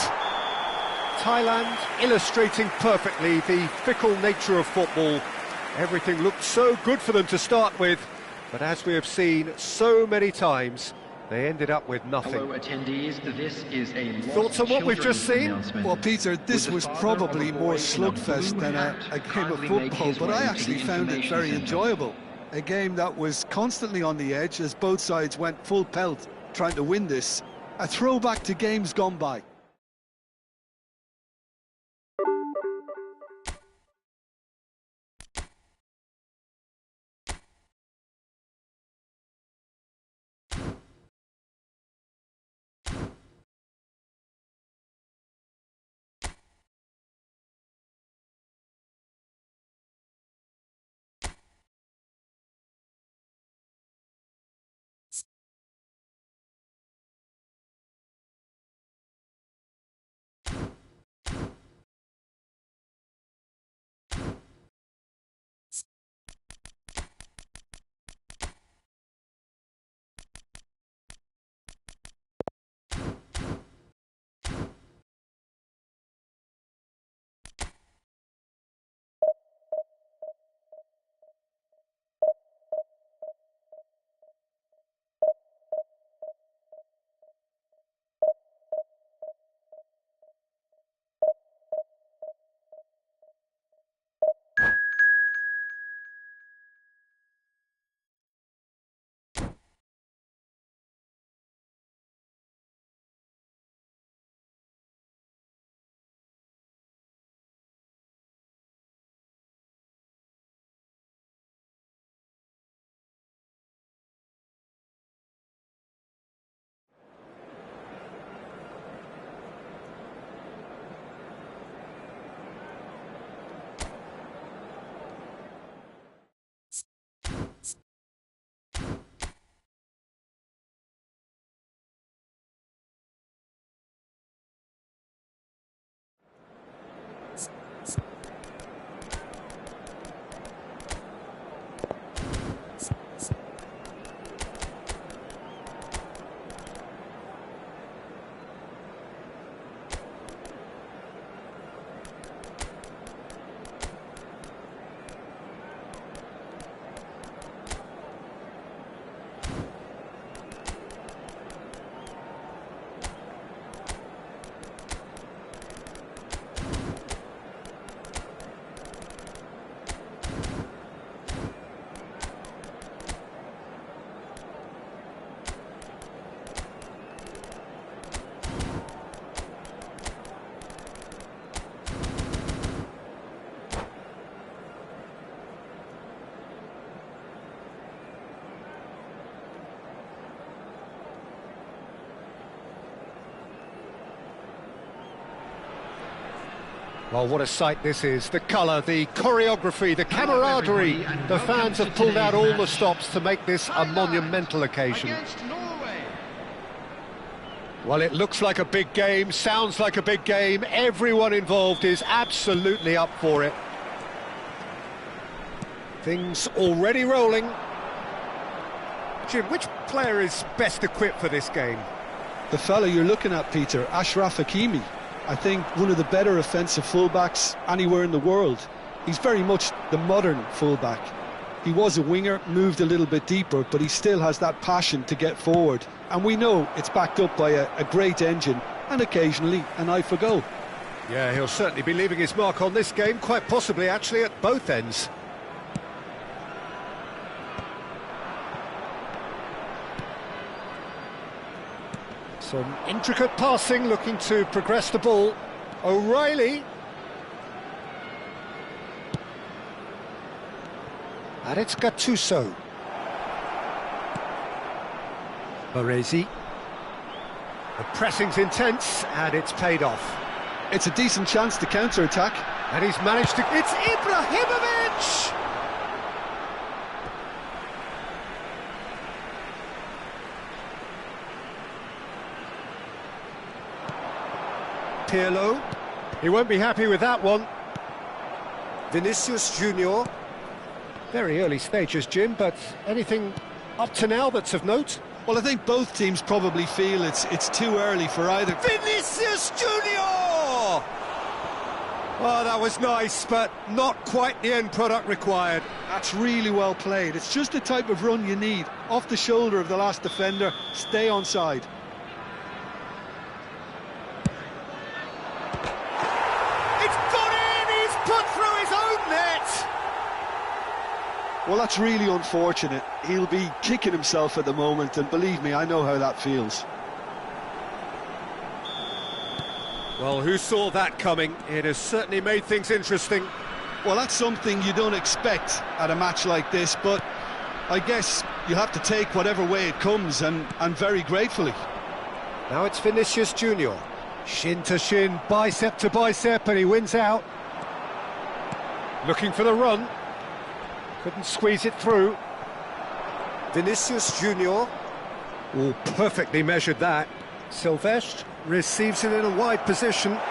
Thailand illustrating perfectly the fickle nature of football. Everything looked so good for them to start with, but as we have seen so many times, they ended up with nothing. Hello attendees, this is a Thoughts on what we've just seen? Well, Peter, this was probably more slugfest than a game of football, but I actually found it very enjoyable. A game that was constantly on the edge as both sides went full pelt trying to win this. A throwback to games gone by. Well, what a sight this is. The colour, the choreography, the camaraderie. The fans have pulled out all the stops to make this a monumental occasion. Well, it looks like a big game, sounds like a big game. Everyone involved is absolutely up for it. Things already rolling. Jim, which player is best equipped for this game? The fella you're looking at, Peter, Ashraf Hakimi. I think one of the better offensive fullbacks anywhere in the world. He's very much the modern fullback. He was a winger, moved a little bit deeper, but he still has that passion to get forward. And we know it's backed up by a great engine and occasionally an eye for goal. Yeah, he'll certainly be leaving his mark on this game, quite possibly actually at both ends. Some intricate passing, looking to progress the ball. O'Reilly. And it's Gattuso. Baresi. The pressing's intense, and it's paid off. It's a decent chance to counter-attack. And he's managed to... It's Ibrahimovic! Pirlo. He won't be happy with that one. Vinicius Junior. Very early stages, Jim, but anything up to now that's of note? Well, I think both teams probably feel it's too early for either. Vinicius Junior! Oh, that was nice, but not quite the end product required. That's really well played. It's just the type of run you need. Off the shoulder of the last defender, stay onside. Well, that's really unfortunate. He'll be kicking himself at the moment, and believe me, I know how that feels. Well, who saw that coming? It has certainly made things interesting. Well, that's something you don't expect at a match like this, but I guess you have to take whatever way it comes, and very gratefully. Now it's Vinicius Junior. Shin to shin, bicep to bicep, and he wins out. Looking for the run. Couldn't squeeze it through. Vinicius Junior. Oh, perfectly measured that. Silvestre receives it in a wide position. Well,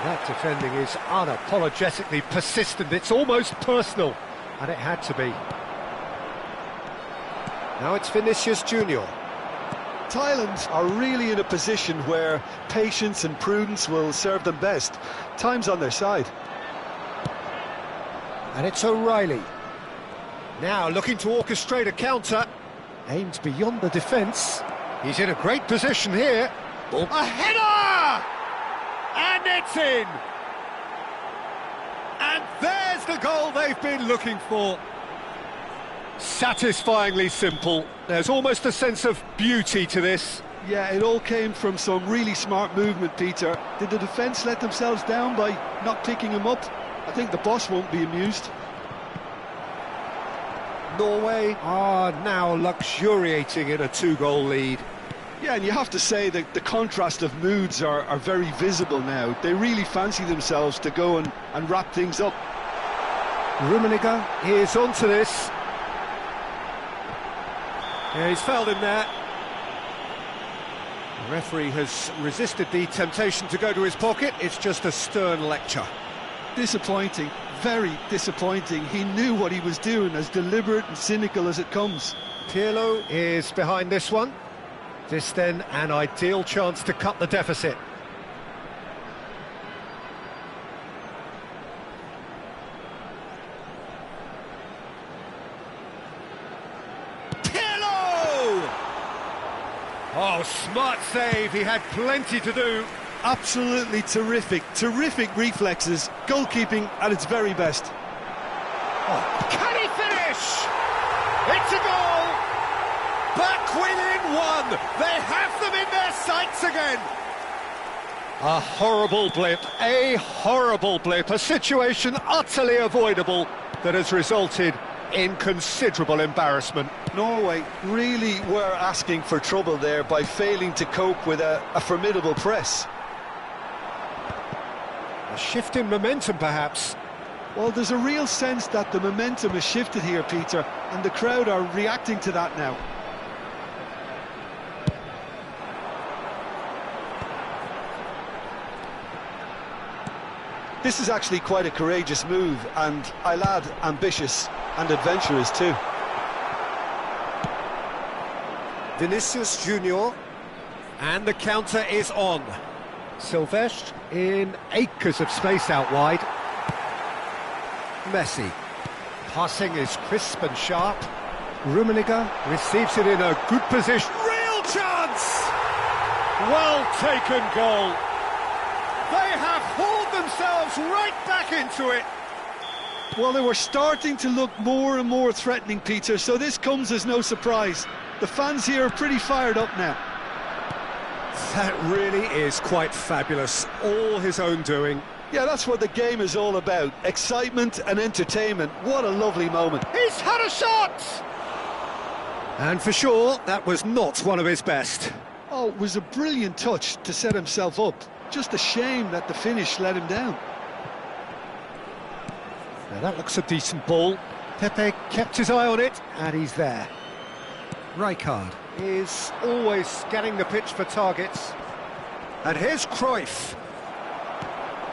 that defending is unapologetically persistent. It's almost personal, and it had to be. Now it's Vinicius Junior. Thailand are really in a position where patience and prudence will serve them best. Time's on their side. And it's O'Reilly. Now looking to orchestrate a counter. Aimed beyond the defence. He's in a great position here. Oh. A header! And it's in! And there's the goal they've been looking for. Satisfyingly simple. There's almost a sense of beauty to this. Yeah, it all came from some really smart movement, Peter. Did the defence let themselves down by not picking him up? I think the boss won't be amused. Norway are now luxuriating in a 2-goal lead. Yeah, and you have to say that the contrast of moods are very visible now. They really fancy themselves to go and wrap things up. Rummenigge is onto this. Yeah, he's fouled him there. The referee has resisted the temptation to go to his pocket. It's just a stern lecture. Disappointing, very disappointing. He knew what he was doing, as deliberate and cynical as it comes. Pirlo is behind this one. This then an ideal chance to cut the deficit. Pirlo! Oh, smart save, he had plenty to do. Absolutely terrific reflexes, goalkeeping at its very best. Oh, can he finish? It's a goal! Back within one! They have them in their sights again! A horrible blip, a situation utterly avoidable that has resulted in considerable embarrassment. Norway really were asking for trouble there by failing to cope with a formidable press. A shift in momentum, perhaps. Well, there's a real sense that the momentum has shifted here, Peter, and the crowd are reacting to that now. This is actually quite a courageous move, and I'll add ambitious and adventurous too. Vinicius Junior, and the counter is on. Silvestre in acres of space out wide. Messi. Passing is crisp and sharp. Rummenigge receives it in a good position. Real chance! Well taken goal. They have hauled themselves right back into it. Well, they were starting to look more and more threatening, Peter, so this comes as no surprise. The fans here are pretty fired up now. That really is quite fabulous. All his own doing. Yeah, that's what the game is all about. Excitement and entertainment. What a lovely moment. He's had a shot! And for sure, that was not one of his best. Oh, it was a brilliant touch to set himself up. Just a shame that the finish let him down. Now that looks a decent ball. Pepe kept his eye on it, and he's there. Rijkaard is always scanning the pitch for targets. And here's Cruyff.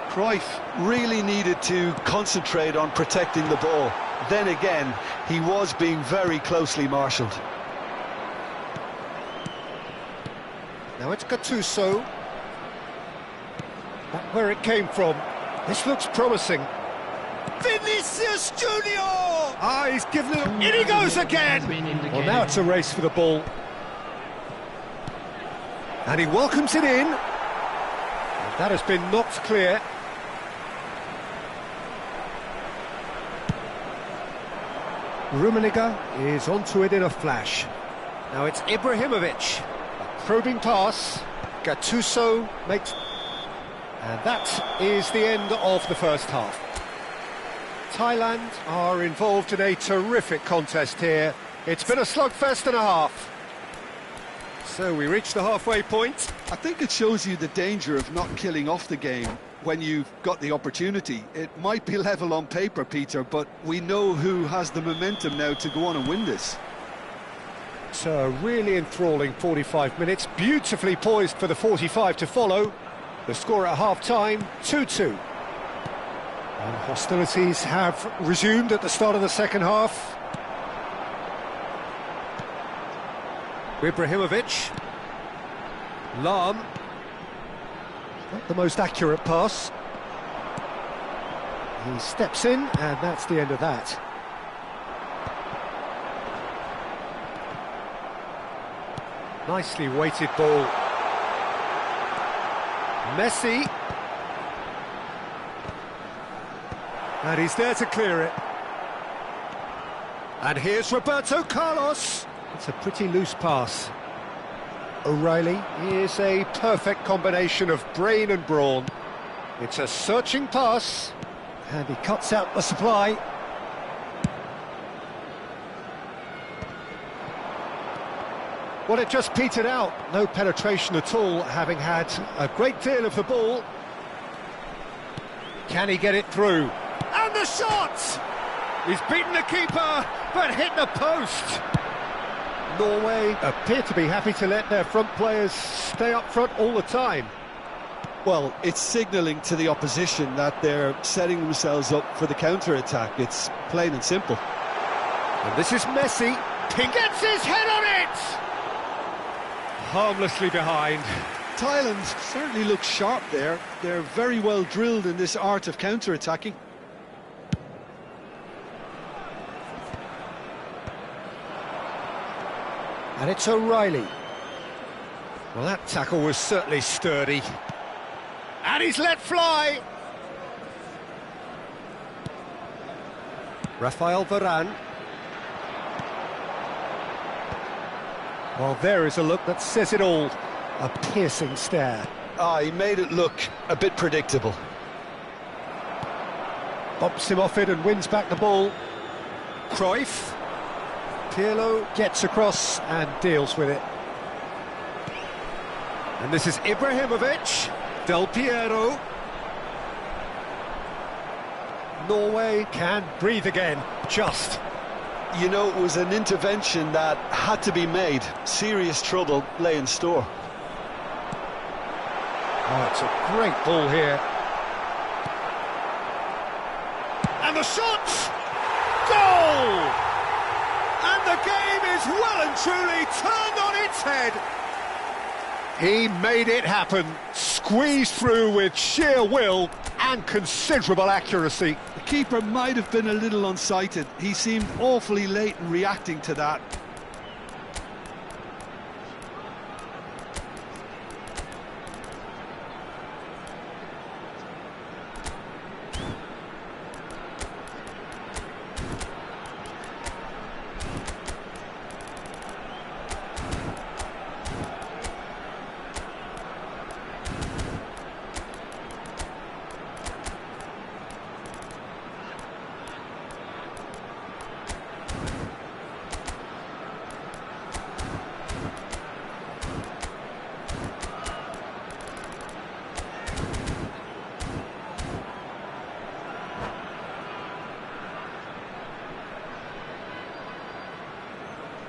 Cruyff really needed to concentrate on protecting the ball. Then again, he was being very closely marshalled. Now it's Gattuso. Back where it came from. This looks promising. Vinicius Junior! Ah, he's given it. In he goes again! Well, now it's a race for the ball. And he welcomes it in. And that has been knocked clear. Rummenigge is onto it in a flash. Now it's Ibrahimovic. A probing pass. Gattuso makes... And that is the end of the first half. Thailand are involved in a terrific contest here. It's been a slugfest and a half. So we reach the halfway point. I think it shows you the danger of not killing off the game when you've got the opportunity. It might be level on paper, Peter, but we know who has the momentum now to go on and win this. It's a really enthralling 45 minutes, beautifully poised for the 45 to follow. The score at half-time, 2-2. And hostilities have resumed at the start of the second half. Ibrahimovic. Lahm. Not the most accurate pass. He steps in, and that's the end of that. Nicely weighted ball. Messi. And he's there to clear it. And here's Roberto Carlos. It's a pretty loose pass. O'Reilly is a perfect combination of brain and brawn. It's a searching pass, and he cuts out the supply. Well, it just petered out. No penetration at all, having had a great deal of the ball. Can he get it through? And the shot! He's beaten the keeper, but hit the post. Norway appear to be happy to let their front players stay up front all the time. Well, it's signalling to the opposition that they're setting themselves up for the counter-attack. It's plain and simple. And this is Messi. Ping gets his head on it! Harmlessly behind. Thailand certainly looks sharp there. They're very well drilled in this art of counter-attacking. And it's O'Reilly. Well, that tackle was certainly sturdy. And he's let fly! Rafael Varane. Well, there is a look that says it all. A piercing stare. Ah, he made it look a bit predictable. Bumps him off it and wins back the ball. Cruyff. Pirlo gets across and deals with it. And this is Ibrahimovic. Del Piero. Norway can breathe again, just. You know, it was an intervention that had to be made. Serious trouble lay in store. Oh, it's a great ball here. And the shot! Goal! And the game is well and truly turned on its head. He made it happen. squeezed through with sheer will and considerable accuracy. The keeper might have been a little unsighted. He seemed awfully late in reacting to that.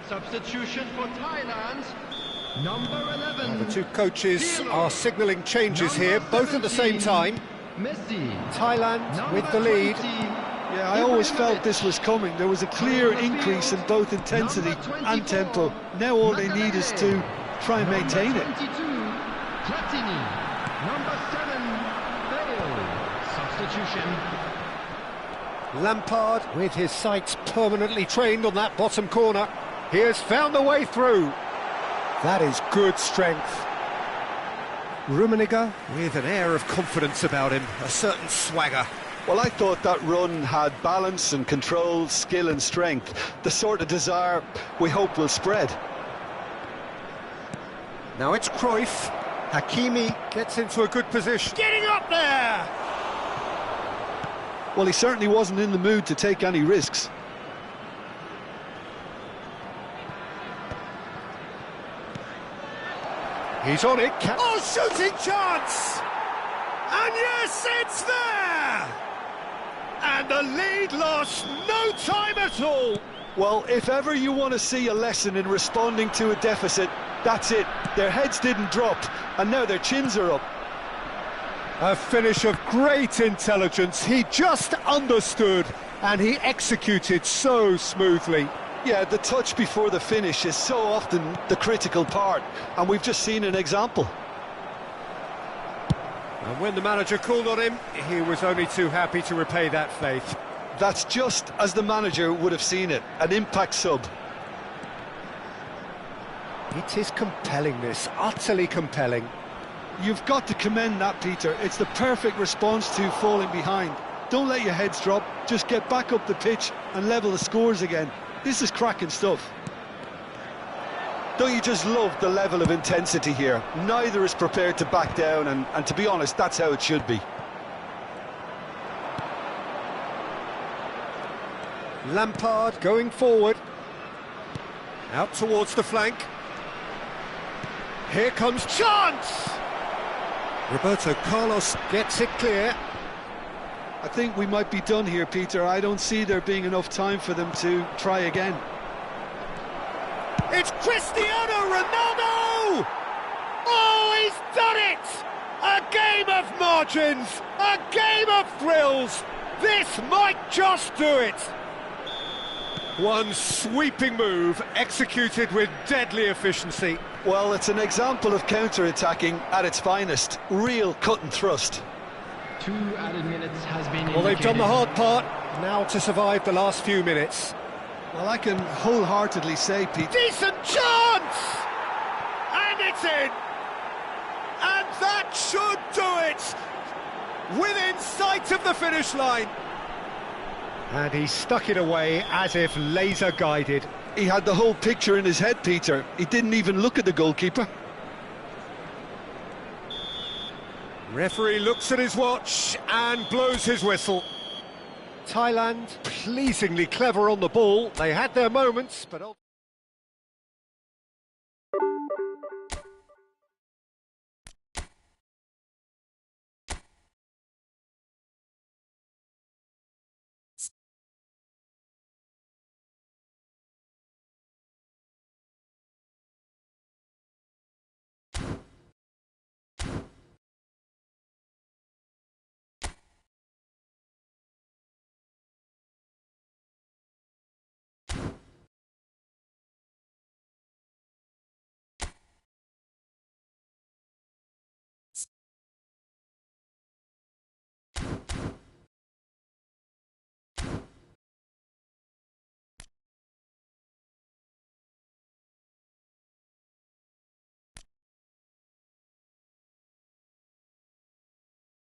Substitution for Thailand, number 11. The two coaches are signalling changes here, both at the same time. Messi. Thailand with the lead. Yeah, I always felt this was coming. There was a clear increase in both intensity and tempo. Now all they need is to try and maintain it. 22, Platini. Number 7, Bale. Substitution. Lampard, with his sights permanently trained on that bottom corner, he has found the way through. That is good strength. Rummenigge with an air of confidence about him, a certain swagger. Well, I thought that run had balance and control, skill and strength, the sort of desire we hope will spread. Now it's Cruyff. Hakimi gets into a good position. Getting up there! Well, he certainly wasn't in the mood to take any risks. He's on it. Oh, shooting chance! And yes, it's there! And the lead lost no time at all. Well, if ever you want to see a lesson in responding to a deficit, that's it. Their heads didn't drop, and now their chins are up. A finish of great intelligence. He just understood, and he executed so smoothly. Yeah, the touch before the finish is so often the critical part, and we've just seen an example. And when the manager called on him, he was only too happy to repay that faith. That's just as the manager would have seen it, an impact sub. It is compelling, this, utterly compelling. You've got to commend that, Peter. It's the perfect response to falling behind. Don't let your heads drop, just get back up the pitch and level the scores again. This is cracking stuff. Don't you just love the level of intensity here? Neither is prepared to back down, and to be honest, that's how it should be. Lampard going forward. Out towards the flank. Here comes chance! Roberto Carlos gets it clear. I think we might be done here, Peter. I don't see there being enough time for them to try again. It's Cristiano Ronaldo! Oh, he's done it! A game of margins, a game of thrills. This might just do it. One sweeping move, executed with deadly efficiency. Well, it's an example of counter-attacking at its finest. Real cut and thrust. 2 added minutes has been Well, they've done the hard part, now to survive the last few minutes. Well, I can wholeheartedly say, Pete... Decent chance! And it's in! And that should do it! Within sight of the finish line. And he stuck it away as if laser-guided. He had the whole picture in his head, Peter. He didn't even look at the goalkeeper. Referee looks at his watch and blows his whistle. Thailand pleasingly clever on the ball. They had their moments, but...